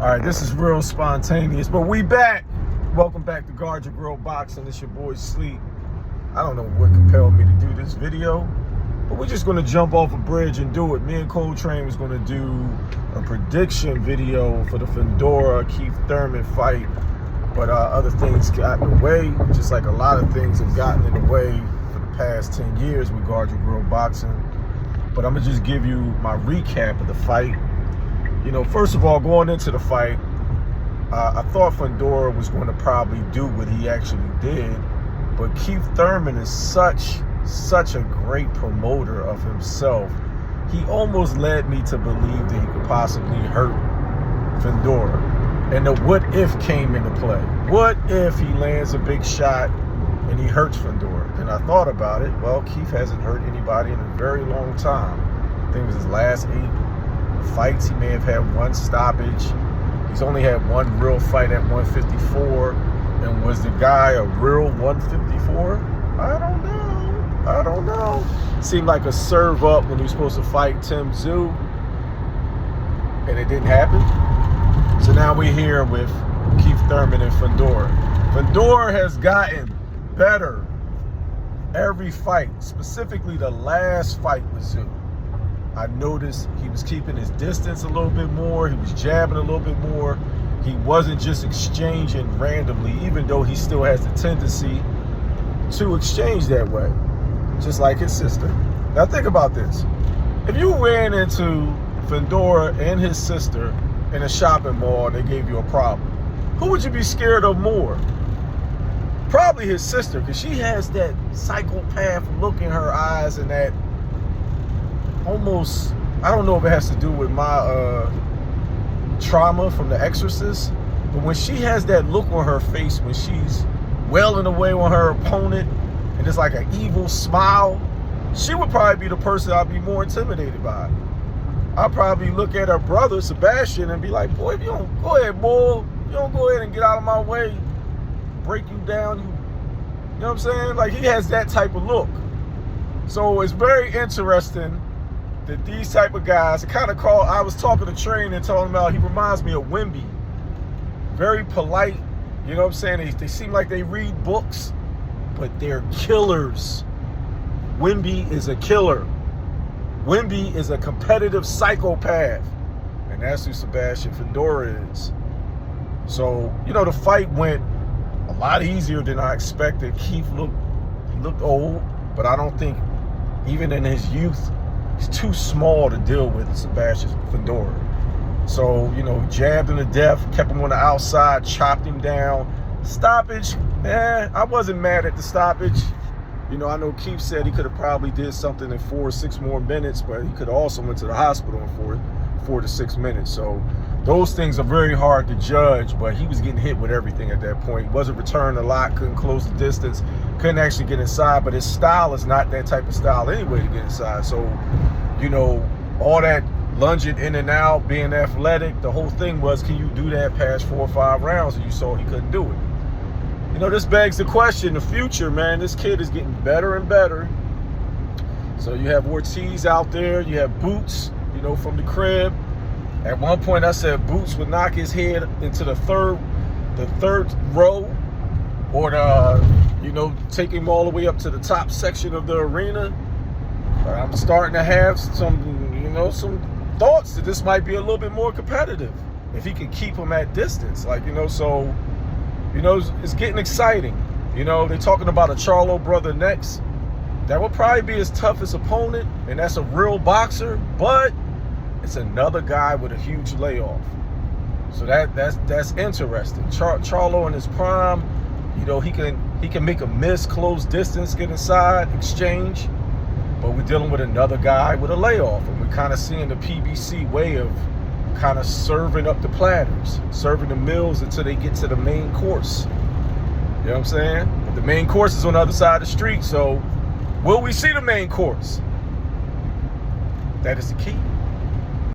All right, this is real spontaneous, but we back. Welcome back to Guard Your Grill Boxing. It's your boy Sleep. I don't know what compelled me to do this video, but we're just going to jump off a bridge and do it. Me and Coltrane was going to do a prediction video for the Fundora Keith Thurman fight, but other things got in the way, just like a lot of things have gotten in the way for the past 10 years with Guard Your Grill Boxing. But I'm going to just give you my recap of the fight. You know, first of all, going into the fight, I thought Fundora was going to probably do what he actually did, but Keith Thurman is such a great promoter of himself. He almost led me to believe that he could possibly hurt Fundora. And the what if came into play. What if he lands a big shot and he hurts Fundora? Then I thought about it. Well, Keith hasn't hurt anybody in a very long time. I think it was his last 8 fights. He may have had 1 stoppage. He's only had 1 real fight at 154. And was the guy a real 154? I don't know. Seemed like a serve up when he was supposed to fight Tim Tszyu, and it didn't happen. So now we're here with Keith Thurman and Fundora. Fundora has gotten better every fight, specifically the last fight with Tszyu. I noticed he was keeping his distance a little bit more. He was jabbing a little bit more. He wasn't just exchanging randomly, even though he still has the tendency to exchange that way, just like his sister. Now think about this. If you ran into Fundora and his sister in a shopping mall and they gave you a problem, who would you be scared of more? Probably his sister, because she has that psychopath look in her eyes and that almost, I don't know if it has to do with my trauma from The Exorcist, but when she has that look on her face when she's wailing away on her opponent and it's like an evil smile, she would probably be the person I'd be more intimidated by. I'd probably look at her brother Sebastian and be like, boy, if you don't go ahead, boy, you don't go ahead and get out of my way, break you down, you know what I'm saying? Like, he has that type of look. So it's very interesting that these type of guys, I was talking to Train and telling him about, he reminds me of Wimby. Very polite, you know what I'm saying? They seem like they read books, but they're killers. Wimby is a killer. Wimby is a competitive psychopath. And that's who Sebastian Fundora is. So, you know, the fight went a lot easier than I expected. Keith looked old, but I don't think, even in his youth, he's too small to deal with Sebastian Fundora. So, you know, jabbed him to death, kept him on the outside, chopped him down. Stoppage, I wasn't mad at the stoppage. You know, I know Keith said he could have probably did something in 4 or 6 more minutes, but he could have also went to the hospital in 4 to 6 minutes. So those things are very hard to judge, but he was getting hit with everything at that point. He wasn't returning a lot, couldn't close the distance, couldn't actually get inside, but his style is not that type of style anyway to get inside. So, you know, all that lunging in and out, being athletic, the whole thing was, can you do that past 4 or 5 rounds? And you saw he couldn't do it. You know, this begs the question, the future, man. This kid is getting better and better. So you have Ortiz out there, you have Boots, you know, from the crib. At one point I said Boots would knock his head into the third row, or you know, take him all the way up to the top section of the arena. But I'm starting to have some thoughts that this might be a little bit more competitive if he can keep him at distance. Like, you know, so, you know, it's getting exciting. You know, they're talking about a Charlo brother next. That would probably be his toughest opponent, and that's a real boxer, but it's another guy with a huge layoff. So that's interesting. Charlo in his prime, you know, he can make a miss, close distance, get inside, exchange. But we're dealing with another guy with a layoff, and we're kind of seeing the PBC way of kind of serving up the platters, serving the meals until they get to the main course. You know what I'm saying? But the main course is on the other side of the street, so will we see the main course? That is the key.